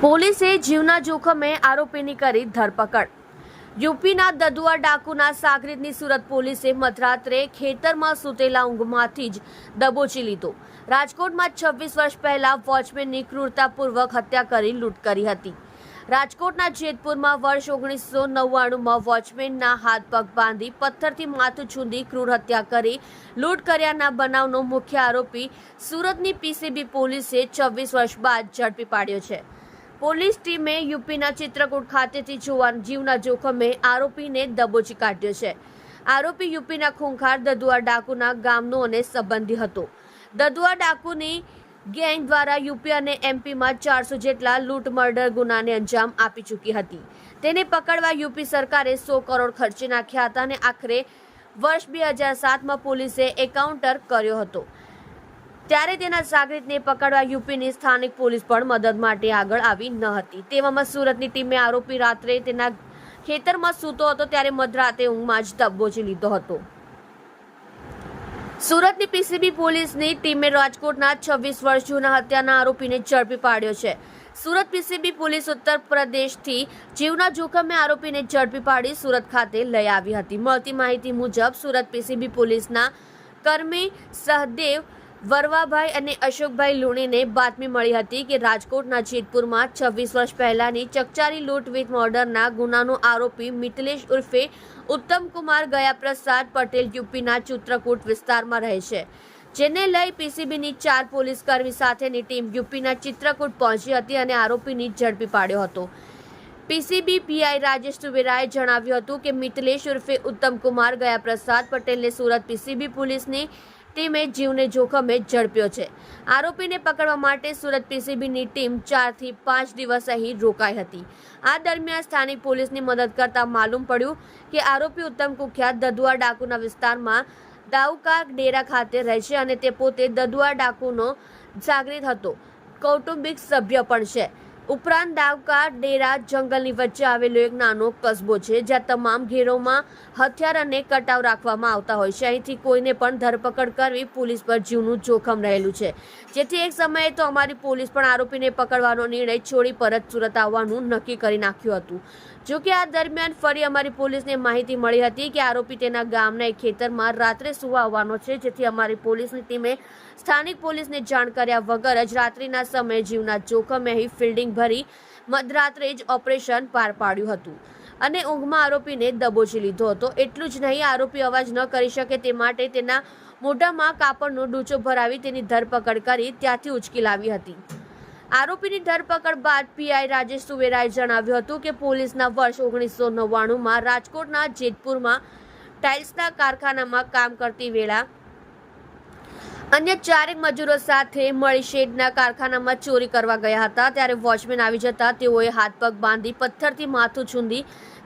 પોલીસે જીવના જોખમે આરોપીની કરી ધરપકડ। યુપીના દદુઆ ડાકુના સાગરીતની સુરત પોલીસે મધરાત્રે ખેતરમાં સૂતેલા ઊંઘમાંથી જ દબોચી લીધો। રાજકોટમાં 26 વર્ષ પહેલા વોચમેનની ક્રૂરતાપૂર્વક હત્યા કરી લૂંટ કરી હતી। રાજકોટના જેતપુરમાં વર્ષ 1999માં વોચમેનના હાથ પગ બાંધી પથ્થરથી માથું છૂંદી ક્રૂર હત્યા કરી લૂંટ કર્યાના બનાવનો મુખ્ય આરોપી સુરતની પીસીબી પોલીસે 26 વર્ષ બાદ ઝડપી પાડ્યો છે। પોલીસ ટીમે યુપીના ચિત્રકૂટ ખાતેથી જીવના જોખમે આરોપીને દબોચી કાઢ્યો છે। આરોપી યુપીના ખૂંખાર દદુઆ ડાકુના ગામનો અને સંબંધી હતો। દદુઆ ડાકુની ગેંગ દ્વારા યુપી અને એમપીમાં 400 જેટલા લૂંટ મર્ડર ગુનાને અંજામ આપી ચૂકી હતી। તેને પકડવા યુપી સરકારે 100 કરોડ ખર્ચી નાખ્યા હતા અને આખરે વર્ષ 2007માં પોલીસે એન્કાઉન્ટર કર્યો હતો। ત્યારે તેના સાગરીતને પકડવા યુપીની સ્થાનિક પોલીસ પણ મદદ માટે આગળ આવી ન હતી। તેવામાં સુરતની ટીમે આરોપી રાત્રે તેના ખેતરમાં સૂતો હતો ત્યારે મધરાતે ઊંઘમાં જ દબોચી લીધો હતો। સુરતની પીસીબી પોલીસની ટીમે રાજકોટના 26 વર્ષ જૂના હત્યાના આરોપીને ઝડપી પાડ્યો છે। સુરત પીસીબી પોલીસ ઉત્તર પ્રદેશથી જીવના જોખમે આરોપીને ઝડપી પાડી સુરત ખાતે લઈ આવી હતી। મળતી માહિતી મુજબ સુરત પીસીબી પોલીસના કર્મી સહદેવ વરવાભાઈ અને અશોકભાઈ લુણીને બાતમી મળી હતી કે રાજકોટના જેતપુરમાં 26 વર્ષ પહેલાની ચકચારી લૂંટ વિથ મર્ડરના ગુનાનો આરોપી મિતલેશ ઉર્ફે ઉત્તમ કુમાર ગયા પ્રસાદ પટેલ યુપીના ચિત્રકૂટ વિસ્તારમાં રહે છે, જેને લઈ પીસીબીની 4 પોલીસ કર્મી સાથેની ટીમ યુપીના ચિત્રકૂટ પહોંચી હતી અને આરોપીને ઝડપી પાડ્યો હતો। પીસીબી પીઆઈ રાજેશ સુવેરાએ જણાવ્યું હતું કે મિતલેશ ઉર્ફે ઉત્તમ કુમાર ગયા પ્રસાદ પટેલને સુરત પીસીબી પોલીસની ટીમે જીવને જોખમે ઝડપ્યો છે। આરોપીને પકડવા માટે સુરત પીસીબીની ટીમ 4 થી 5 દિવસ અહીં રોકાઈ હતી। આ દરમિયાન સ્થાનિક પોલીસની મદદ કરતા માલુમ પડ્યું કે આરોપી ઉત્તમ કુખ્યાત દદુઆ ડાકુના વિસ્તારમાં દાઉકા ડેરા ખાતે રહે છે અને તે પોતે દદુઆ ડાકુનો સાગરીત હતો, કૌટુંબિક સભ્ય પણ છે। ઉપરાંત દાઉકા ડેરા જંગલની વચ્ચે આવેલો એક નાનો કસ્બો છે જ્યાં તમામ ઘેરોમાં હથિયાર અને કટાવ રાખવામાં આવતા હોય છે। અહીંથી કોઈને પણ ધરપકડ કરવી પોલીસ પર જીવનું જોખમ રહેલું છે, જેથી એક સમયે તો અમારી પોલીસ પણ આરોપીને પકડવાનો નિર્ણય છોડી પરત સુરત આવવાનું નક્કી કરી નાખ્યું હતું। જો કે આ દરમિયાન ફરી અમારી પોલીસને માહિતી મળી હતી કે આરોપી તેના ગામના એક ખેતરમાં રાત્રે સુવા આવવાનો છે, જેથી અમારી પોલીસની ટીમે સ્થાનિક પોલીસને જાણ કર્યા વગર જ રાત્રિના સમયે જીવના જોખમે અહીં ફિલ્ડિંગ ભરી મધરાત્રે જ ઓપરેશન પાર પાડ્યું હતું અને ઊંઘમાં આરોપીને દબોચી લીધો હતો। એટલું જ નહીં, આરોપી અવાજ ન કરી શકે તે માટે તેના મોઢામાં કાપડનો ડૂચો ભરાવી તેની ધરપકડ કરી ત્યાંથી ઉચકી લાવી હતી। આરોપીની ધરપકડ બાદ પીઆઈ રાજેશ સુવેરાએ જણાવ્યું હતું કે પોલીસના વર્ષ 1999માં રાજકોટના જેતપુરમાં ટાઇલ્સના કારખાનામાં કામ કરતી વેળા અન્ય 4 મજૂરો સાથે મળી શેડના કારખાનામાં ચોરી કરવા ગયા હતા। ત્યારે વોચમેન આવી જતા તેઓએ હાથ પગ બાંધી પથ્થરથી માથું છૂંદી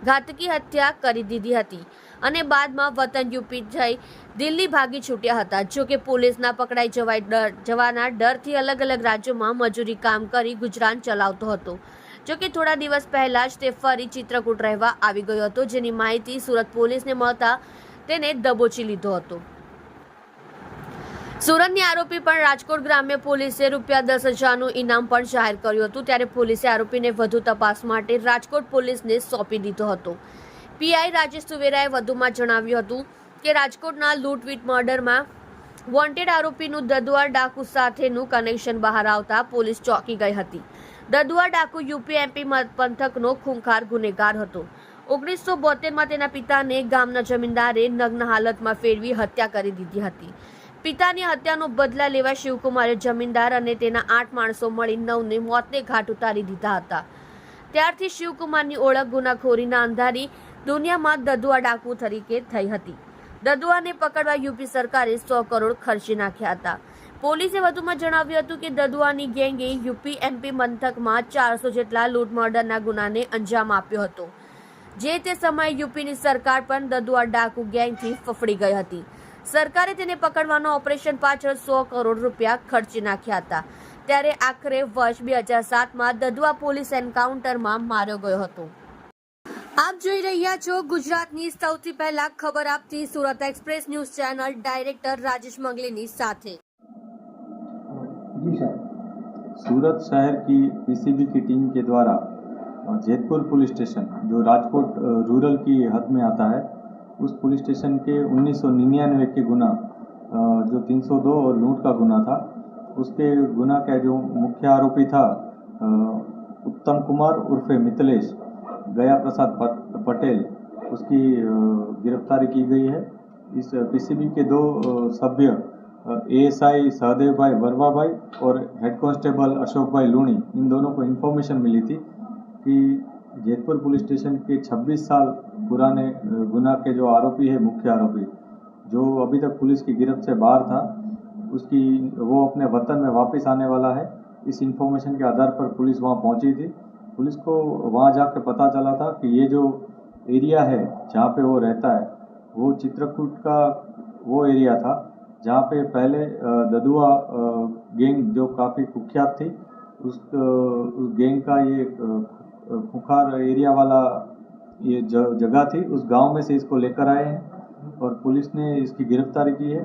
ઘાતકી હત્યા કરી દીધી હતી અને બાદમાં વતન યુપી જઈ દિલ્હી ભાગી છૂટ્યા હતા। જો કે પોલીસના પકડાઈ જવાના ડરથી અલગ અલગ રાજ્યોમાં મજૂરી કામ કરી ગુજરાન ચલાવતો હતો। જો કે થોડા દિવસ પહેલા જ તે ફરી ચિત્રકૂટ રહેવા આવી ગયો હતો, જેની માહિતી સુરત પોલીસને મળતા તેને દબોચી લીધો હતો। સુરતની આરોપી પણ રાજકોટ ગ્રામ્ય પોલીસે ₹10,000નું ઇનામ પણ જાહેર કર્યું હતું। ત્યારે પોલીસે આરોપીને વધુ તપાસ માટે રાજકોટ પોલીસને સોંપી દીધો હતો। પીઆઈ રાજેશ સુવેરાએ વધુમાં જણાવ્યું હતું કે રાજકોટના લૂંટ વિથ મર્ડરમાં વોન્ટેડ આરોપીનું દદુઆ ડાકુ સાથેનું કનેક્શન બહાર આવતા પોલીસ ચોંકી ગઈ હતી। દદુઆ ડાકુ યુપી એમપી પંથકનો ખૂંખાર ગુનેગાર હતો। 1972માં તેના પિતાને ગામના જમીનદારે નગ્ન હાલતમાં ફેરવી હત્યા કરી દીધી હતી। પિતાની હત્યાનો બદલા લેવા શિવકુમારે જમીનદાર અને તેના 8 માણસો મળી 9ને મોતને ઘાટ ઉતારી દીધા હતા। ત્યારથી શિવકુમારની ઓળખ ગુનાખોરીના અંધારી દુનિયામાં દદુઆ ડાકુ તરીકે થઈ હતી। દદુઆને પકડવા યુપી સરકારે 100 કરોડ ખર્ચી નાખ્યા હતા। પોલીસે વધુમાં જણાવ્યું હતું કે દદુઆની ગેંગે યુપી એમપી પંથકમાં 400 જેટલા લૂંટ મર્ડરના ગુનાને અંજામ આપ્યો હતો। જે તે સમયે યુપીની સરકાર પણ દદુઆ ડાકુ ગેંગથી ફફડી ગઈ હતી। સરકારે તેને પકડવાનો ઓપરેશન પાછળ 100 કરોડ રૂપિયા ખર્ચી નાખ્યા હતા। ત્યારે આખરે વર્ષ 2007માં દદુઆ પોલીસ એન્કાઉન્ટરમાં માર્યો ગયો હતો। આપ જોઈ રહ્યા છો ગુજરાતની સૌથી પહેલા ખબર આપતી Surat express news channel director Rajesh મંગલીની સાથે। જી સાહેબ, सूरत शहर की पीसीबी की टीम के द्वारा जेतपुर पुलिस स्टेशन जो राजकोट रूरल की हद में आता है, उस पुलिस स्टेशन के 1999 के गुना जो 302 और लूट का गुना था, उसके गुना का जो मुख्य आरोपी था उत्तम कुमार उर्फे मितलेश गया प्रसाद पटेल, उसकी गिरफ्तारी की गई है। इस पीसीबी के दो सभ्य एएसआई सहदेव भाई वर्मा भाई और हेड कांस्टेबल अशोक भाई लूणी, इन दोनों को इन्फॉर्मेशन मिली थी कि जेतपुर पुलिस स्टेशन के 26 साल पुराने गुना के जो आरोपी है, मुख्य आरोपी जो अभी तक पुलिस की गिरफ्त से बाहर था, उसकी वो अपने वतन में वापस आने वाला है। इस इन्फॉर्मेशन के आधार पर पुलिस वहाँ पहुँची थी। पुलिस को वहाँ जाकर पता चला था कि ये जो एरिया है जहाँ पे वो रहता है, वो चित्रकूट का वो एरिया था जहाँ पे पहले ददुआ गैंग जो काफ़ी कुख्यात थी, उस गैंग का ये खुखार एरिया वाला ये जगह थी। उस गांव में से इसको लेकर आए हैं और पुलिस ने इसकी गिरफ्तारी की है।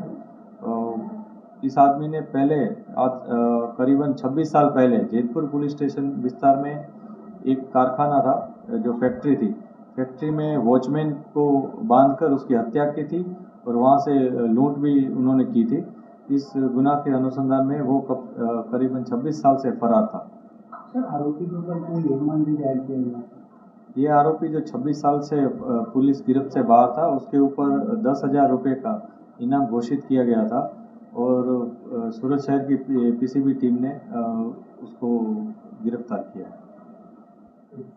इस आदमी ने पहले करीबन 26 साल पहले जेतपुर पुलिस स्टेशन विस्तार में एक कारखाना था, जो फैक्ट्री थी, फैक्ट्री में वॉचमैन को बांधकर उसकी हत्या की थी और वहाँ से लूट भी उन्होंने की थी। इस गुनाह के अनुसंधान में वो करीबन 26 साल से फरार था। सर, आरोपी के ऊपर कोई जुर्माना भी जाहिर किया गया? ये आरोपी जो 26 साल से पुलिस गिरफ्त से बाहर था, उसके ऊपर 10,000 रुपये का इनाम घोषित किया गया था और सूरत शहर की पीसीबी टीम ने उसको गिरफ्तार किया है।